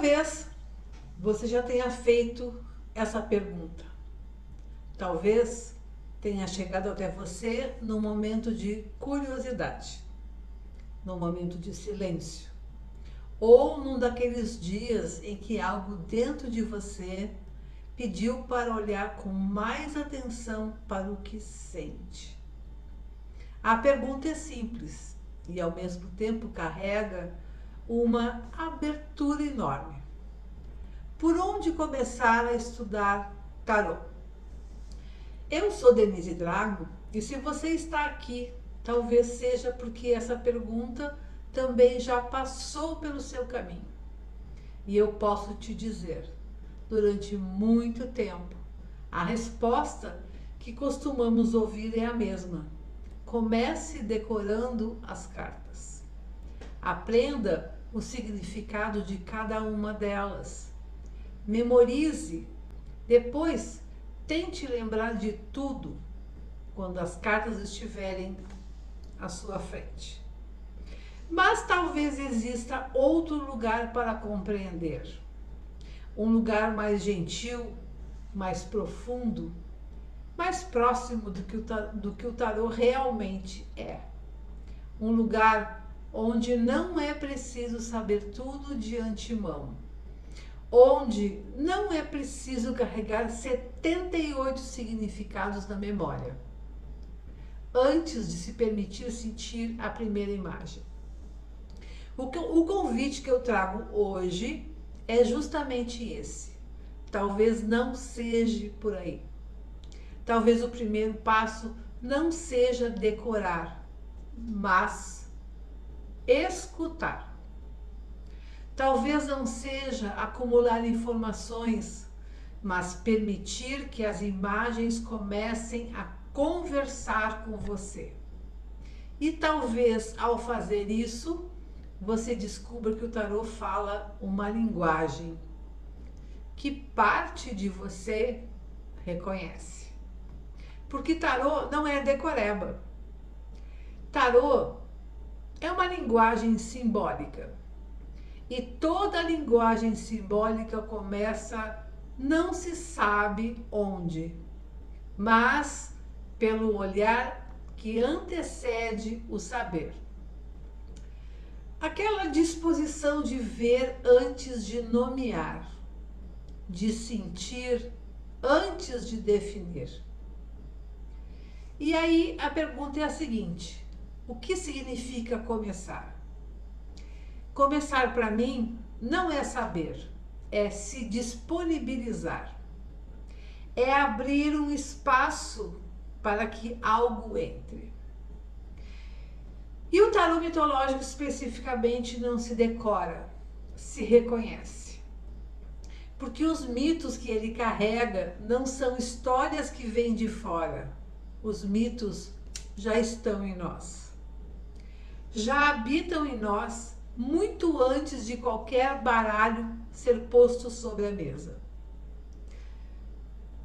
Talvez você já tenha feito essa pergunta. Talvez tenha chegado até você num momento de curiosidade, num momento de silêncio, ou num daqueles dias em que algo dentro de você pediu para olhar com mais atenção para o que sente. A pergunta é simples e ao mesmo tempo carrega uma abertura enorme. Por onde começar a estudar tarô? Eu sou Denise Drago e se você está aqui, talvez seja porque essa pergunta também já passou pelo seu caminho. E eu posso te dizer, durante muito tempo, a resposta que costumamos ouvir é a mesma. Comece decorando as cartas. Aprenda o significado de cada uma delas. Memorize. Depois, tente lembrar de tudo quando as cartas estiverem à sua frente. Mas talvez exista outro lugar para compreender. Um lugar mais gentil, mais profundo, mais próximo do que o tarô realmente é. Um lugar onde não é preciso saber tudo de antemão. Onde não é preciso carregar 78 significados na memória, antes de se permitir sentir a primeira imagem. O convite que eu trago hoje é justamente esse. Talvez não seja por aí. Talvez o primeiro passo não seja decorar, mas escutar. Talvez não seja acumular informações, mas permitir que as imagens comecem a conversar com você. E talvez ao fazer isso, você descubra que o tarô fala uma linguagem que parte de você reconhece. Porque tarô não é decoreba. Tarô é uma linguagem simbólica. E toda linguagem simbólica começa, não se sabe onde, mas pelo olhar que antecede o saber. Aquela disposição de ver antes de nomear, de sentir antes de definir. E aí a pergunta é a seguinte: o que significa começar? Começar para mim não é saber, é se disponibilizar. É abrir um espaço para que algo entre. E o tarô mitológico especificamente não se decora, se reconhece. Porque os mitos que ele carrega não são histórias que vêm de fora. Os mitos já estão em nós. Já habitam em nós muito antes de qualquer baralho ser posto sobre a mesa.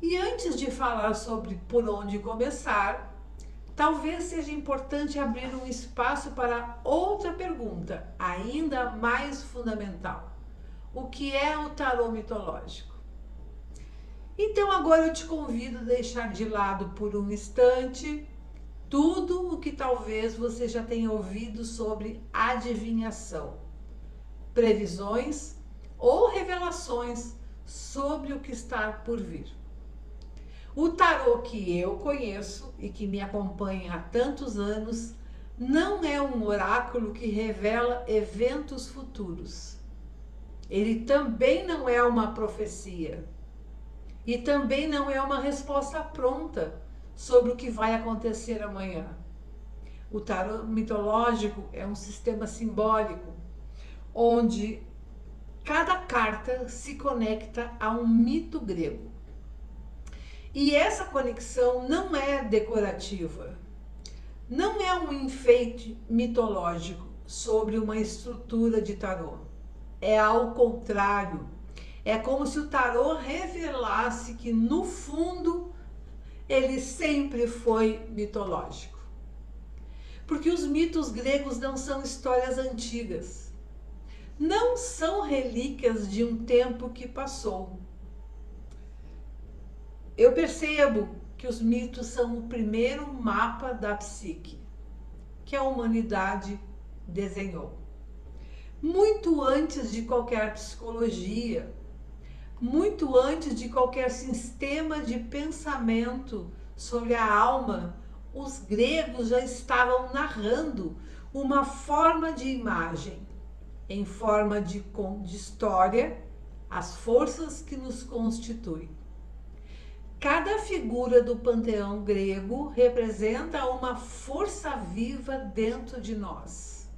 E antes de falar sobre por onde começar, talvez seja importante abrir um espaço para outra pergunta, ainda mais fundamental. O que é o tarô mitológico? Então agora eu te convido a deixar de lado por um instante tudo o que talvez você já tenha ouvido sobre adivinhação, previsões ou revelações sobre o que está por vir. O tarô que eu conheço e que me acompanha há tantos anos não é um oráculo que revela eventos futuros. Ele também não é uma profecia e também não é uma resposta pronta sobre o que vai acontecer amanhã. O tarô mitológico é um sistema simbólico onde cada carta se conecta a um mito grego. E essa conexão não é decorativa, não é um enfeite mitológico sobre uma estrutura de tarô. É ao contrário, é como se o tarô revelasse que no fundo ele sempre foi mitológico. Porque os mitos gregos não são histórias antigas. não são relíquias de um tempo que passou. Eu percebo que os mitos são o primeiro mapa da psique que a humanidade desenhou. Muito antes de qualquer psicologia, muito antes de qualquer sistema de pensamento sobre a alma, os gregos já estavam narrando uma forma de imagem, em forma de história, as forças que nos constituem. Cada figura do panteão grego representa uma força viva dentro de nós.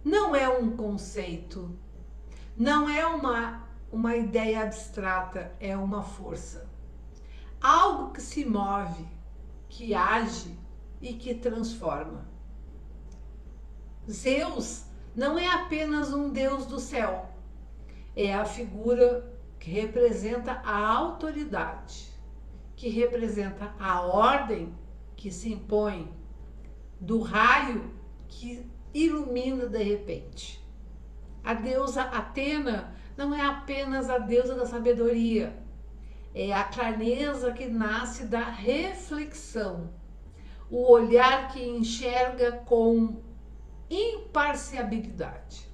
Não é um conceito, não é uma ideia abstrata, é uma força. Algo que se move, que age e que transforma. Zeus não é apenas um deus do céu, é a figura que representa a autoridade, que representa a ordem que se impõe, do raio que ilumina de repente. A deusa Atena não é apenas a deusa da sabedoria, é a clareza que nasce da reflexão, o olhar que enxerga com imparcialidade.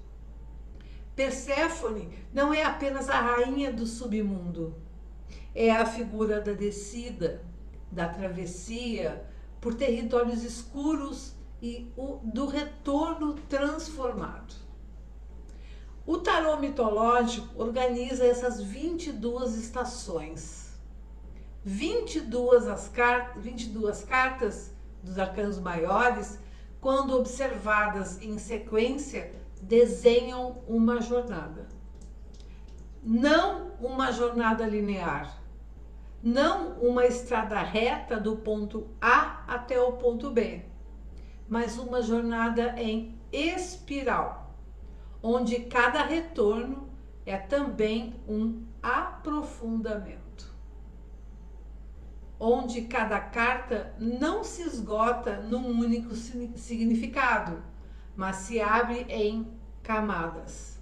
Perséfone não é apenas a rainha do submundo, é a figura da descida, da travessia por territórios escuros e do retorno transformado. O tarô mitológico organiza essas 22 estações. 22 cartas dos arcanos maiores, quando observadas em sequência, desenham uma jornada. Não uma jornada linear, não uma estrada reta do ponto A até o ponto B, mas uma jornada em espiral, onde cada retorno é também um aprofundamento, onde cada carta não se esgota num único significado, mas se abre em camadas.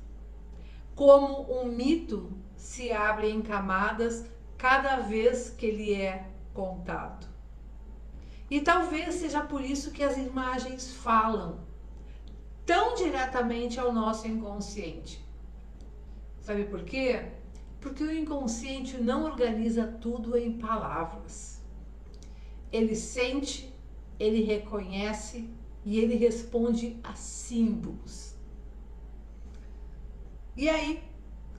Como um mito se abre em camadas cada vez que ele é contado. E talvez seja por isso que as imagens falam tão diretamente ao nosso inconsciente. Sabe por quê? Porque o inconsciente não organiza tudo em palavras. Ele sente, ele reconhece e ele responde a símbolos. E aí,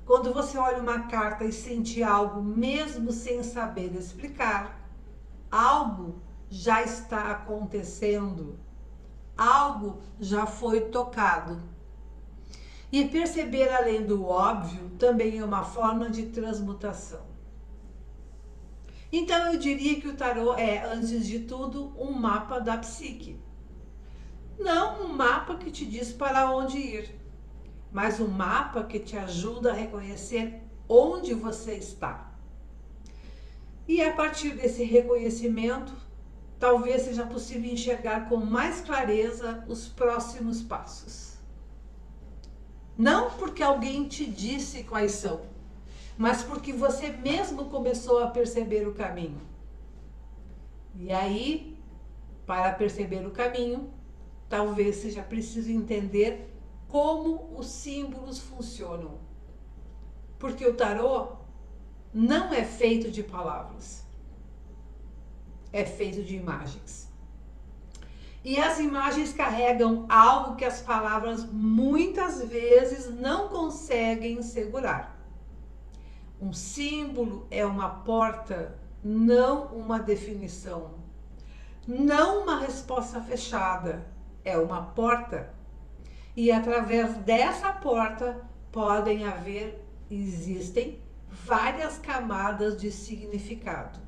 quando você olha uma carta e sente algo, mesmo sem saber explicar, algo já está acontecendo, algo já foi tocado. E perceber além do óbvio também é uma forma de transmutação. Então eu diria que o tarô é, antes de tudo, um mapa da psique. Não um mapa que te diz para onde ir, mas um mapa que te ajuda a reconhecer onde você está. E a partir desse reconhecimento, talvez seja possível enxergar com mais clareza os próximos passos. Não porque alguém te disse quais são, mas porque você mesmo começou a perceber o caminho. E aí, para perceber o caminho, talvez seja preciso entender como os símbolos funcionam. Porque o tarô não é feito de palavras, é feito de imagens. E as imagens carregam algo que as palavras muitas vezes não conseguem segurar. Um símbolo é uma porta, não uma definição. Não uma resposta fechada, é uma porta. E através dessa porta existem várias camadas de significado.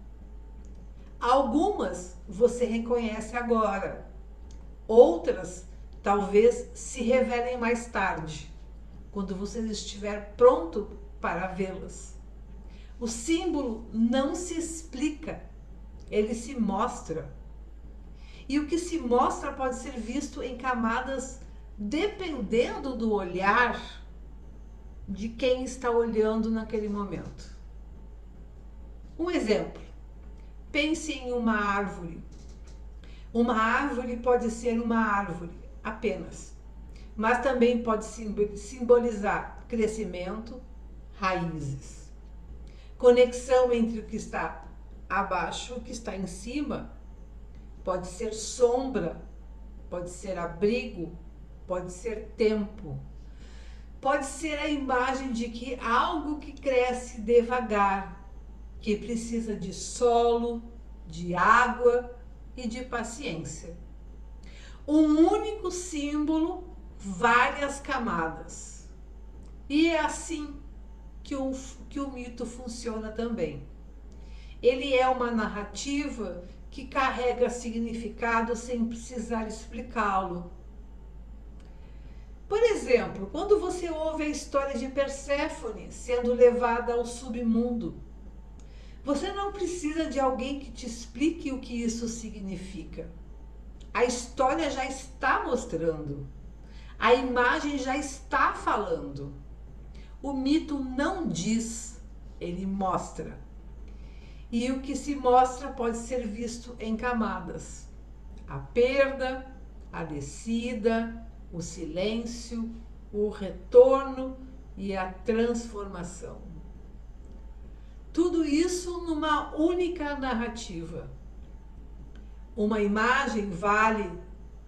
Algumas você reconhece agora, outras talvez se revelem mais tarde, quando você estiver pronto para vê-las. O símbolo não se explica, ele se mostra. E o que se mostra pode ser visto em camadas dependendo do olhar de quem está olhando naquele momento. Um exemplo, pense em uma árvore. Uma árvore pode ser uma árvore apenas, mas também pode simbolizar crescimento, raízes, conexão entre o que está abaixo e o que está em cima. Pode ser sombra, pode ser abrigo, pode ser tempo. Pode ser a imagem de que algo que cresce devagar, que precisa de solo, de água e de paciência. Um único símbolo, várias camadas. E é assim que o mito funciona também. Ele é uma narrativa que carrega significado sem precisar explicá-lo. Por exemplo, quando você ouve a história de Perséfone sendo levada ao submundo, você não precisa de alguém que te explique o que isso significa. A história já está mostrando. A imagem já está falando. O mito não diz, ele mostra. E o que se mostra pode ser visto em camadas. A perda, a descida, o silêncio, o retorno e a transformação. Tudo isso numa única narrativa. Uma imagem vale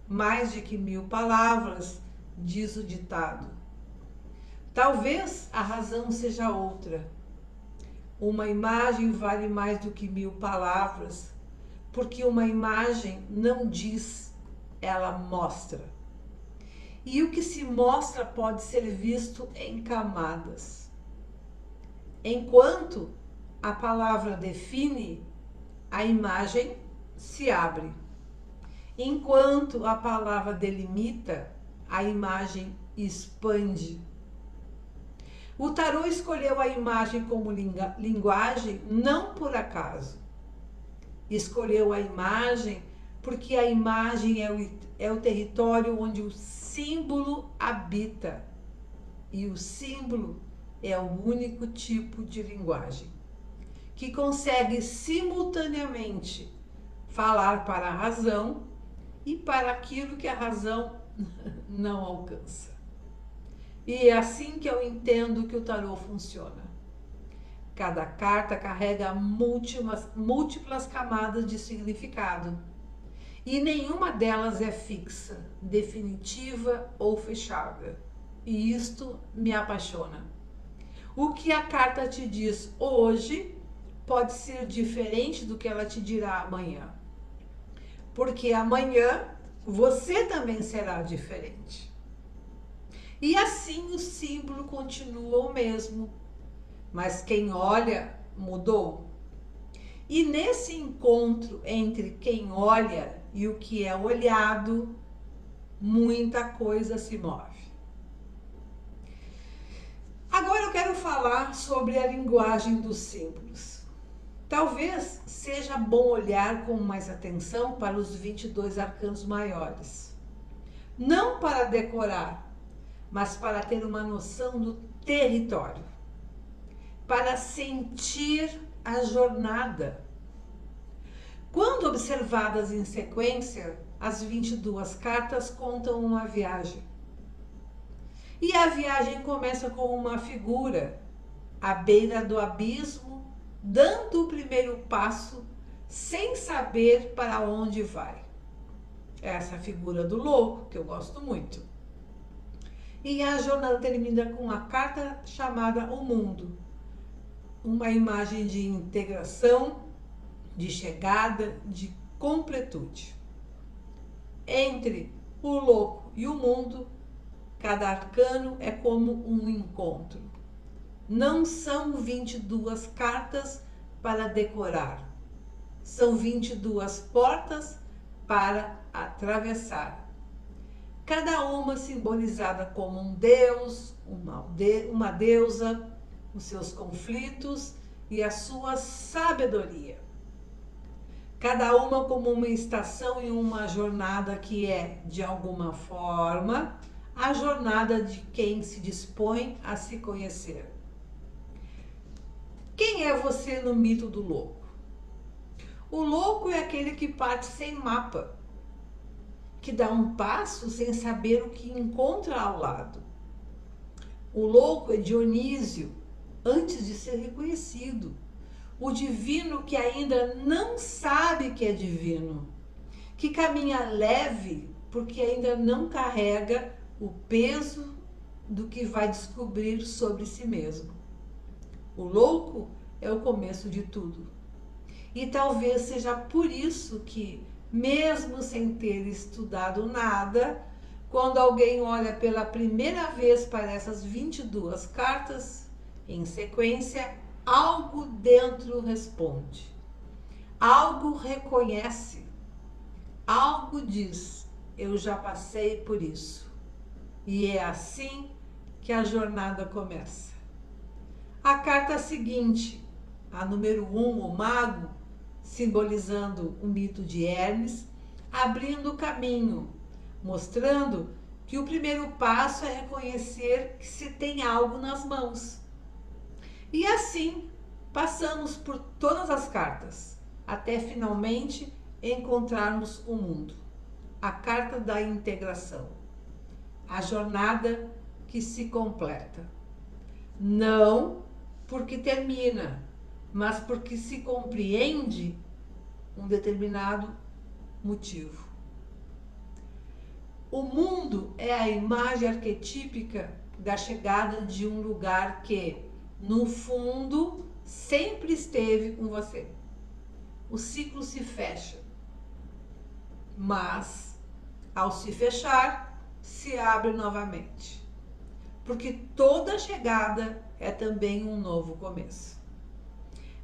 mais de que 1000 palavras, diz o ditado. Talvez a razão seja outra. Uma imagem vale mais do que 1000 palavras, porque uma imagem não diz, ela mostra. E o que se mostra pode ser visto em camadas. Enquanto a palavra define, a imagem se abre. Enquanto a palavra delimita, a imagem expande. O tarô escolheu a imagem como linguagem não por acaso. Escolheu a imagem porque a imagem é o território onde o símbolo habita. E o símbolo é o único tipo de linguagem que consegue simultaneamente falar para a razão e para aquilo que a razão não alcança. E é assim que eu entendo que o tarô funciona. Cada carta carrega múltiplas camadas de significado. E nenhuma delas é fixa, definitiva ou fechada. E isto me apaixona. O que a carta te diz hoje pode ser diferente do que ela te dirá amanhã. Porque amanhã você também será diferente. E assim o símbolo continua o mesmo, mas quem olha mudou. E nesse encontro entre quem olha e o que é olhado, muita coisa se move. Agora eu quero falar sobre a linguagem dos símbolos. Talvez seja bom olhar com mais atenção para os 22 arcanos maiores. Não para decorar, mas para ter uma noção do território. Para sentir a jornada. Quando observadas em sequência, as 22 cartas contam uma viagem. E a viagem começa com uma figura à beira do abismo, dando o primeiro passo sem saber para onde vai. Essa figura do louco, que eu gosto muito. E a jornada termina com a carta chamada O Mundo. Uma imagem de integração, de chegada, de completude. Entre o louco e o mundo, cada arcano é como um encontro. Não são 22 cartas para decorar. São 22 portas para atravessar. Cada uma simbolizada como um deus, uma deusa, os seus conflitos e a sua sabedoria. Cada uma como uma estação em uma jornada que é, de alguma forma, a jornada de quem se dispõe a se conhecer. Quem é você no mito do louco? O louco é aquele que parte sem mapa, que dá um passo sem saber o que encontra ao lado. O louco é Dionísio, antes de ser reconhecido. O divino que ainda não sabe que é divino, que caminha leve porque ainda não carrega o peso do que vai descobrir sobre si mesmo. O louco é o começo de tudo. E talvez seja por isso que, mesmo sem ter estudado nada, quando alguém olha pela primeira vez para essas 22 cartas, em sequência, algo dentro responde. Algo reconhece. Algo diz: eu já passei por isso. E é assim que a jornada começa. A carta seguinte, a número 1, o mago, simbolizando o mito de Hermes, abrindo o caminho, mostrando que o primeiro passo é reconhecer que se tem algo nas mãos. E assim, passamos por todas as cartas, até finalmente encontrarmos o mundo. A carta da integração. A jornada que se completa. Não porque termina, mas porque se compreende um determinado motivo. O mundo é a imagem arquetípica da chegada de um lugar que, no fundo, sempre esteve com você. O ciclo se fecha, mas, ao se fechar, se abre novamente. Porque toda chegada é também um novo começo.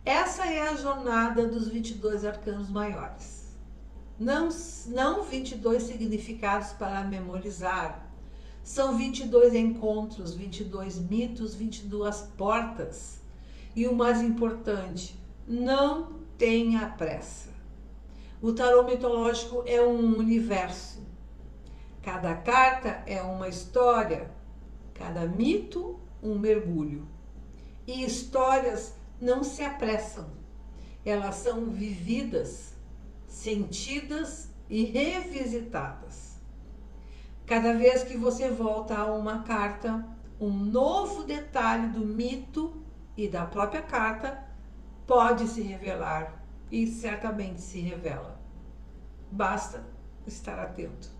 Essa é a jornada dos 22 arcanos maiores. Não 22 significados para memorizar. São 22 encontros, 22 mitos, 22 portas. E o mais importante, não tenha pressa. O tarô mitológico é um universo. Cada carta é uma história, cada mito um mergulho. E histórias não se apressam. Elas são vividas, sentidas e revisitadas. Cada vez que você volta a uma carta, um novo detalhe do mito e da própria carta pode se revelar e certamente se revela. Basta estar atento.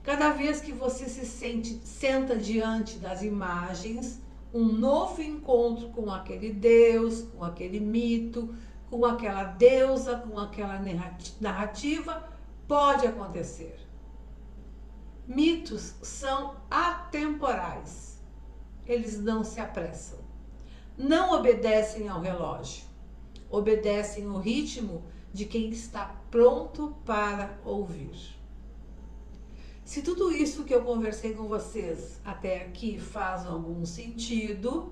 Cada vez que você senta diante das imagens, um novo encontro com aquele Deus, com aquele mito, com aquela deusa, com aquela narrativa, pode acontecer. Mitos são atemporais. Eles não se apressam. Não obedecem ao relógio. Obedecem o ritmo de quem está pronto para ouvir. Se tudo isso que eu conversei com vocês até aqui faz algum sentido,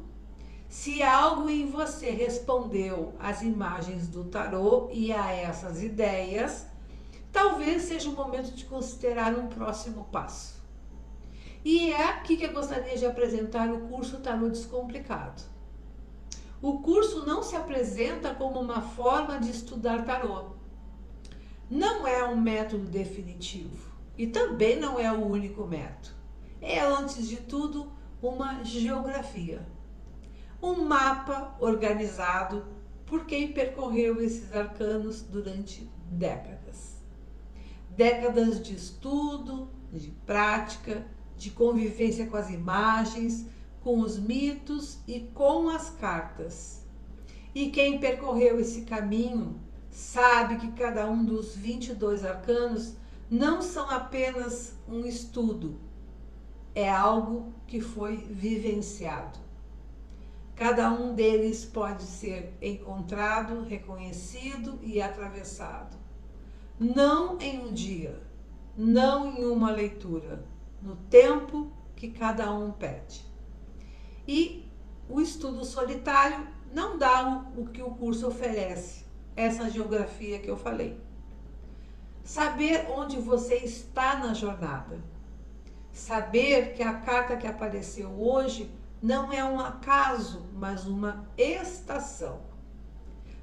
se algo em você respondeu às imagens do tarô e a essas ideias, talvez seja o momento de considerar um próximo passo. E é aqui que eu gostaria de apresentar o curso Tarô Descomplicado. O curso não se apresenta como uma forma de estudar tarô. Não é um método definitivo. E também não é o único método. É, antes de tudo, uma geografia. Um mapa organizado por quem percorreu esses arcanos durante décadas. Décadas de estudo, de prática, de convivência com as imagens, com os mitos e com as cartas. E quem percorreu esse caminho sabe que cada um dos 22 arcanos não são apenas um estudo, é algo que foi vivenciado. Cada um deles pode ser encontrado, reconhecido e atravessado. Não em um dia, não em uma leitura, no tempo que cada um pede. E o estudo solitário não dá o que o curso oferece, essa geografia que eu falei. Saber onde você está na jornada. Saber que a carta que apareceu hoje não é um acaso, mas uma estação.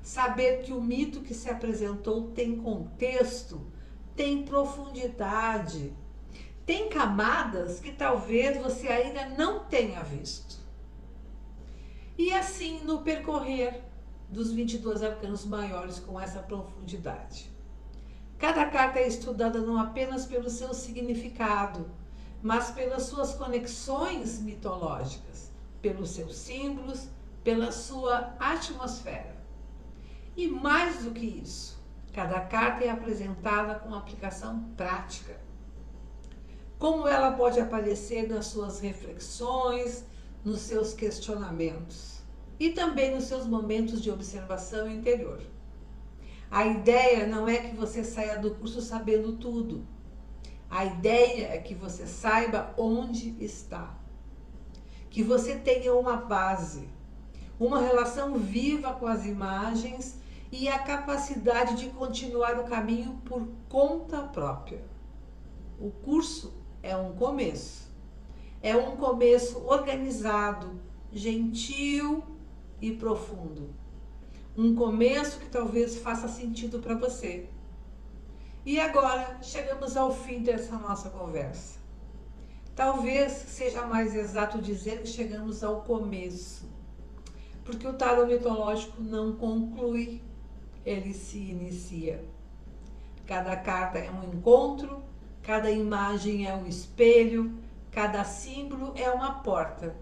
Saber que o mito que se apresentou tem contexto, tem profundidade, tem camadas que talvez você ainda não tenha visto. E assim no percorrer dos 22 arcanos maiores com essa profundidade. Cada carta é estudada não apenas pelo seu significado, mas pelas suas conexões mitológicas, pelos seus símbolos, pela sua atmosfera. E mais do que isso, cada carta é apresentada com aplicação prática. Como ela pode aparecer nas suas reflexões, nos seus questionamentos e também nos seus momentos de observação interior. A ideia não é que você saia do curso sabendo tudo. A ideia é que você saiba onde está. Que você tenha uma base, uma relação viva com as imagens e a capacidade de continuar o caminho por conta própria. O curso é um começo. É um começo organizado, gentil e profundo. Um começo que talvez faça sentido para você. E agora chegamos ao fim dessa nossa conversa. Talvez seja mais exato dizer que chegamos ao começo, porque o tarô mitológico não conclui, ele se inicia. Cada carta é um encontro, cada imagem é um espelho, cada símbolo é uma porta,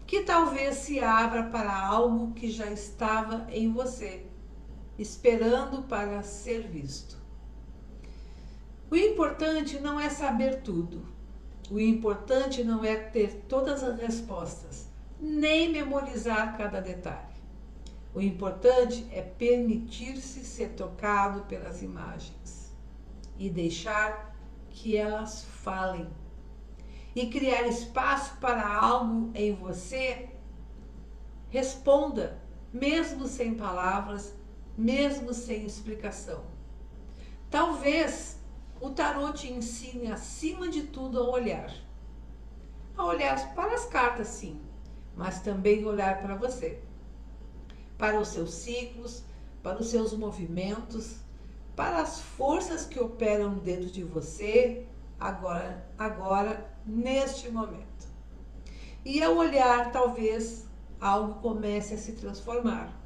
que talvez se abra para algo que já estava em você, esperando para ser visto. O importante não é saber tudo. O importante não é ter todas as respostas, nem memorizar cada detalhe. O importante é permitir-se ser tocado pelas imagens e deixar que elas falem. E criar espaço para algo em você responda, mesmo sem palavras, mesmo sem explicação. Talvez o tarô te ensine, acima de tudo, a olhar para as cartas, sim, mas também olhar para você, para os seus ciclos, para os seus movimentos, para as forças que operam dentro de você, agora, neste momento. E ao olhar, talvez algo comece a se transformar.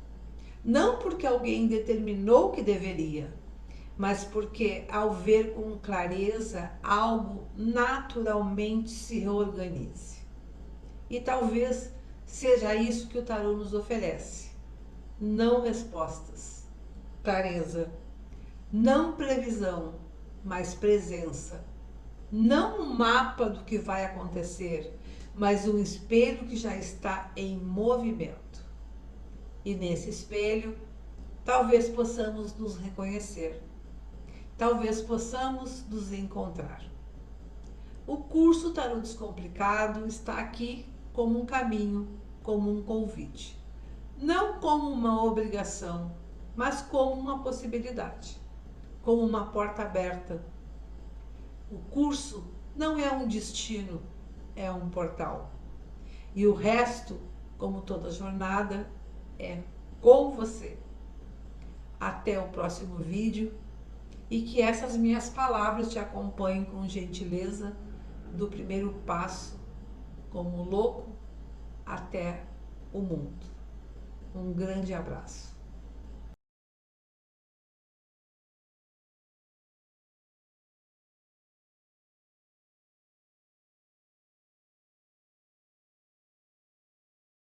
Não porque alguém determinou que deveria, mas porque ao ver com clareza, algo naturalmente se reorganize. E talvez seja isso que o tarô nos oferece. Não respostas, clareza. Não previsão, mas presença. Não um mapa do que vai acontecer, mas um espelho que já está em movimento. E nesse espelho, talvez possamos nos reconhecer. Talvez possamos nos encontrar. O curso Tarô Descomplicado está aqui como um caminho, como um convite. Não como uma obrigação, mas como uma possibilidade, como uma porta aberta. O curso não é um destino, é um portal. E o resto, como toda jornada, é com você. Até o próximo vídeo. E que essas minhas palavras te acompanhem com gentileza do primeiro passo como louco até o mundo. Um grande abraço.